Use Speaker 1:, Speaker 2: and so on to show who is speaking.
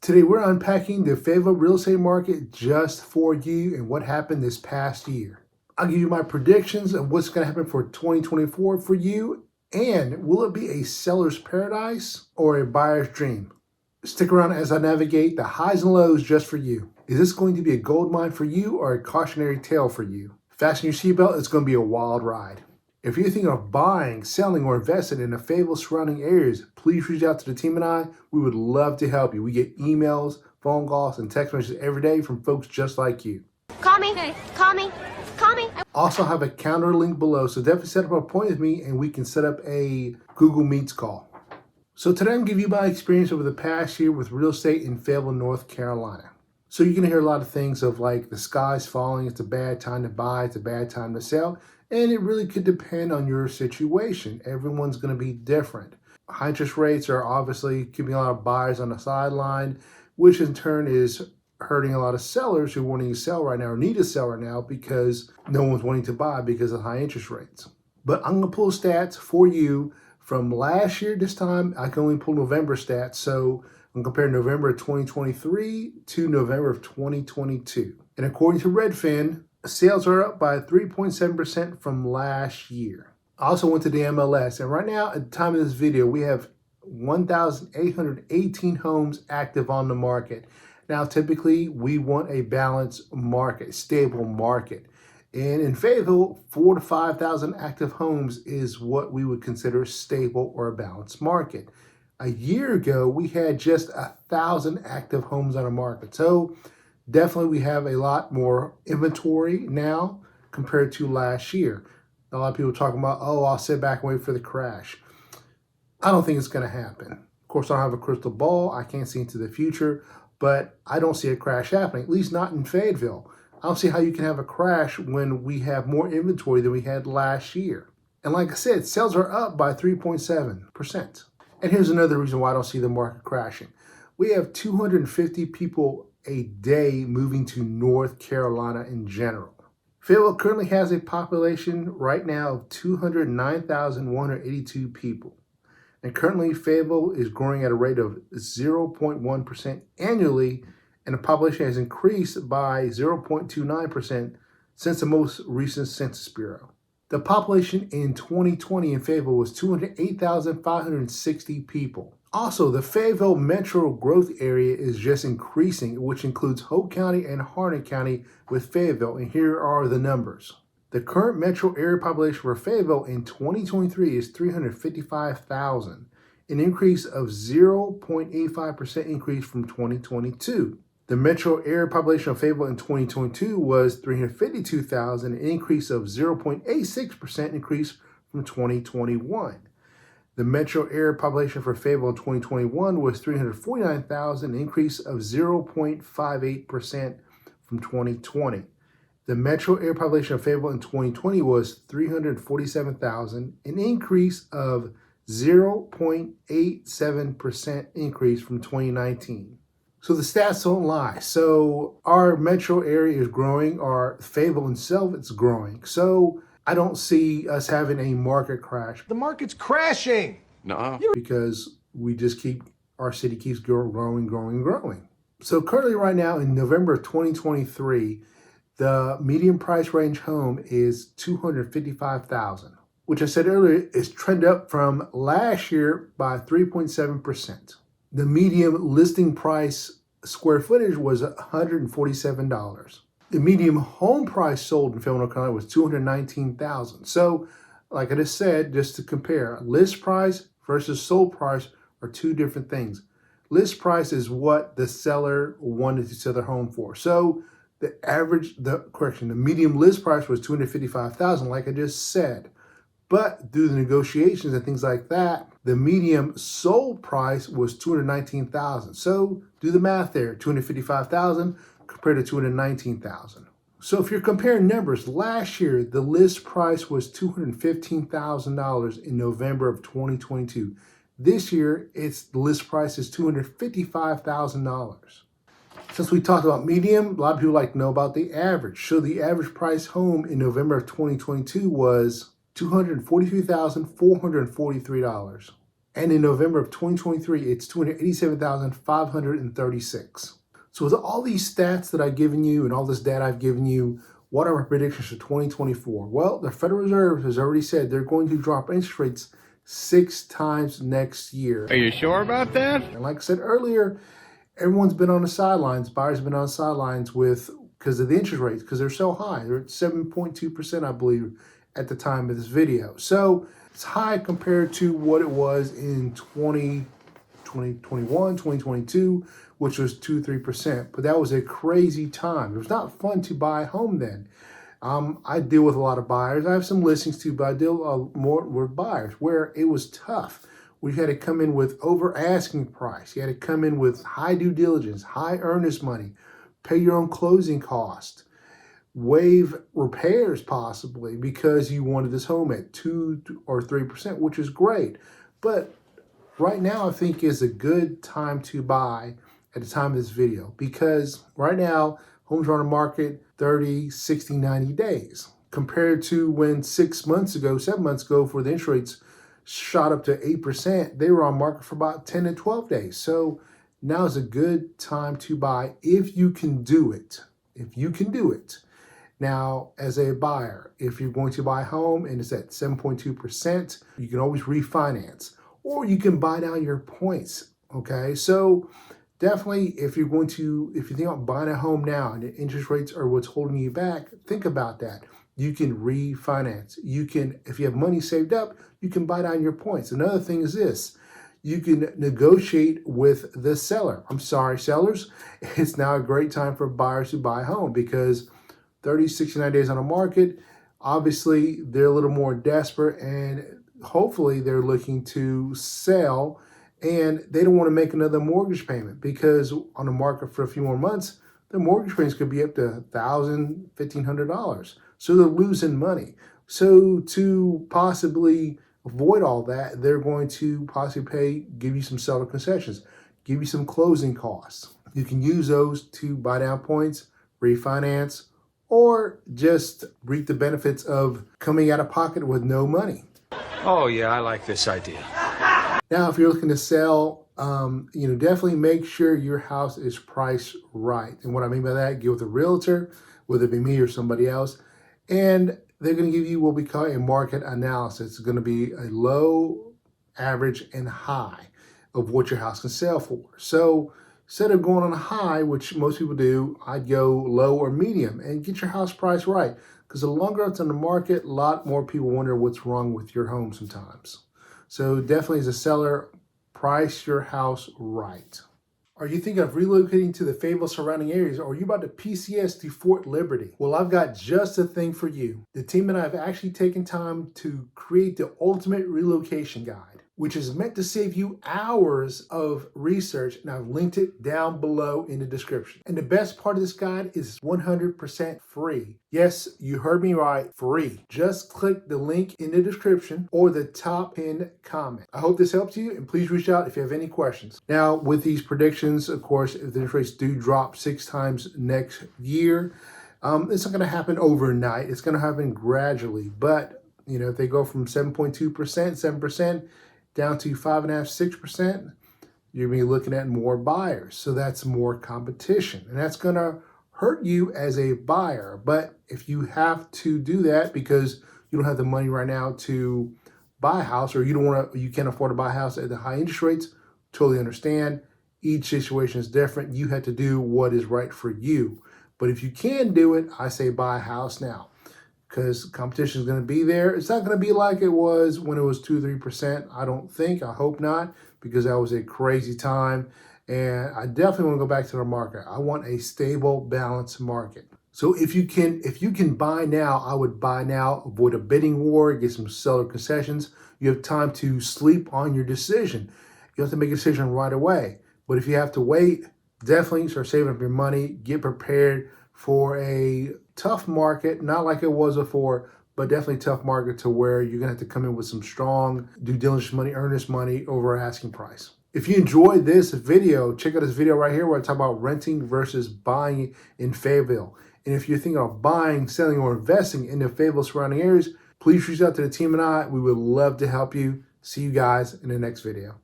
Speaker 1: Today we're unpacking the Fayetteville real estate market just for you and what happened this past year. I'll give you my predictions of what's going to happen for 2024 for you, and will it be a seller's paradise or a buyer's dream? Stick around as I navigate the highs and lows just for you. Is this going to be a gold mine for you or a cautionary tale for you? Fasten your seatbelt, it's going to be a wild ride. If you're thinking of buying, selling, or investing in the Fayetteville surrounding areas, please reach out to the team and I. We would love to help you. We get emails, phone calls, and text messages every day from folks just like you.
Speaker 2: Call me, call me, call me.
Speaker 1: Also have a calendar link below, so definitely set up an appointment with me and we can set up a Google Meets call. So today I'm going to give you my experience over the past year with real estate in Fayetteville, North Carolina. So you're going to hear a lot of things of like the sky's falling, it's a bad time to buy, it's a bad time to sell. And it really could depend on your situation. Everyone's going to be different. High interest rates are obviously keeping a lot of buyers on the sideline, which in turn is hurting a lot of sellers who are wanting to sell right now or need to sell right now because no one's wanting to buy because of high interest rates. But I'm going to pull stats for you from last year. This time I can only pull November stats. So I'm comparing November of 2023 to November of 2022. And according to Redfin, sales are up by 3.7% from last year. I also went to the MLS, and right now, at the time of this video, we have 1,818 homes active on the market. Now, typically, we want a balanced market, stable market. And in Fayetteville, 4,000 to 5,000 active homes is what we would consider stable or a balanced market. A year ago, we had just 1,000 active homes on the market. So definitely we have a lot more inventory now compared to last year. A lot of people talking about, oh, I'll sit back and wait for the crash. I don't think it's going to happen. Of course, I don't have a crystal ball. I can't see into the future, but I don't see a crash happening, at least not in Fayetteville. I don't see how you can have a crash when we have more inventory than we had last year. And like I said, sales are up by 3.7%. And here's another reason why I don't see the market crashing. We have 250 people a day moving to North Carolina in general. Fayetteville currently has a population right now of 209,182 people. And currently Fayetteville is growing at a rate of 0.1% annually, and the population has increased by 0.29% since the most recent Census Bureau. The population in 2020 in Fayetteville was 208,560 people. Also, the Fayetteville metro growth area is just increasing, which includes Hope County and Harnett County with Fayetteville, and here are the numbers. The current metro area population for Fayetteville in 2023 is 355,000, an increase of 0.85% increase from 2022. The metro area population of Fayetteville in 2022 was 352,000, an increase of 0.86% increase from 2021. The metro area population for Fayetteville in 2021 was 349,000, an increase of 0.58% from 2020. The metro area population of Fayetteville in 2020 was 347,000, an increase of 0.87% increase from 2019. So the stats don't lie. So our metro area is growing, our Fayetteville itself is growing. So I don't see us having a market crash.
Speaker 3: The market's crashing.
Speaker 4: Nuh-uh.
Speaker 1: Because our city keeps growing. So currently right now in November of 2023, the median price range home is $255,000, which I said earlier is trended up from last year by 3.7%. The median listing price square footage was $147. The median home price sold in Fayetteville, North Carolina was $219,000. So, like I just said, just to compare, list price versus sold price are two different things. List price is what the seller wanted to sell their home for. So, the median list price was $255,000, like I just said. But through the negotiations and things like that, the median sold price was $219,000. So do the math there, $255,000 compared to $219,000. So if you're comparing numbers, last year the list price was $215,000 in November of 2022. This year, the list price is $255,000. Since we talked about median, a lot of people like to know about the average. So the average price home in November of 2022 was $243,443. And in November of 2023, it's 287,536. So with all these stats that I've given you and all this data I've given you, what are my predictions for 2024? Well, the Federal Reserve has already said they're going to drop interest rates 6 times next year.
Speaker 3: Are you sure about that?
Speaker 1: And like I said earlier, everyone's been on the sidelines. Buyers have been on the sidelines because of the interest rates, because they're so high. They're at 7.2%, I believe, at the time of this video. So it's high compared to what it was in 2021, 2022, which was 2-3%. But that was a crazy time. It was not fun to buy a home then. I deal with a lot of buyers. I have some listings too, but I deal more with buyers where it was tough. We had to come in with over asking price. You had to come in with high due diligence, high earnest money, pay your own closing cost, waive repairs possibly because you wanted this home at 2 or 3%, which is great. But right now I think is a good time to buy at the time of this video, because right now homes are on the market 30, 60, 90 days compared to when 7 months ago, for the interest rates shot up to 8%, they were on market for about 10 to 12 days. So now is a good time to buy if you can do it. If you can do it. Now, as a buyer, if you're going to buy a home and it's at 7.2%, you can always refinance or you can buy down your points. Okay, so definitely if you think about buying a home now and the interest rates are what's holding you back, think about that. You can refinance. You can, if you have money saved up, you can buy down your points. Another thing is this. You can negotiate with the seller. I'm sorry, sellers. It's now a great time for buyers to buy a home because 30, 69 days on the market, obviously they're a little more desperate and hopefully they're looking to sell and they don't want to make another mortgage payment because on the market for a few more months, the mortgage payments could be up to $1,000, $1,500. So they're losing money. So to possibly avoid all that, they're going to possibly give you some seller concessions, give you some closing costs. You can use those to buy down points, refinance, or just reap the benefits of coming out of pocket with no money.
Speaker 3: Oh, yeah, I like this idea.
Speaker 1: Now, if you're looking to sell, definitely make sure your house is priced right. And what I mean by that, get with a realtor, whether it be me or somebody else, and they're going to give you what we call a market analysis. It's going to be a low, average, and high of what your house can sell for. So instead of going on a high, which most people do, I'd go low or medium and get your house price right. Because the longer it's on the market, a lot more people wonder what's wrong with your home sometimes. So definitely as a seller, price your house right. Are you thinking of relocating to the Fayetteville surrounding areas, or are you about to PCS to Fort Liberty? Well, I've got just the thing for you. The team and I have actually taken time to create the ultimate relocation guide, which is meant to save you hours of research, and I've linked it down below in the description. And the best part of this guide is 100% free. Yes, you heard me right, free. Just click the link in the description or the top pinned comment. I hope this helps you, and please reach out if you have any questions. Now, with these predictions, of course, if the interest rates do drop 6 times next year, it's not going to happen overnight. It's going to happen gradually. But, if they go from 7.2%, 7%, down to 5.5%, 6%, you're going to be looking at more buyers. So that's more competition. And that's going to hurt you as a buyer. But if you have to do that because you don't have the money right now to buy a house, or you can't afford to buy a house at the high interest rates, totally understand. Each situation is different. You have to do what is right for you. But if you can do it, I say buy a house now, because competition is going to be there. It's not going to be like it was when it was 2-3%. I don't think. I hope not, because that was a crazy time. And I definitely want to go back to the market. I want a stable, balanced market. So if you can buy now, I would buy now. Avoid a bidding war. Get some seller concessions. You have time to sleep on your decision. You have to make a decision right away. But if you have to wait, definitely start saving up your money. Get prepared for a tough market, not like it was before, but definitely tough market to where you're going to have to come in with some strong due diligence money, earnest money over asking price. If you enjoyed this video, check out this video right here where I talk about renting versus buying in Fayetteville. And if you're thinking of buying, selling, or investing in the Fayetteville surrounding areas, please reach out to the team and I. We would love to help you. See you guys in the next video.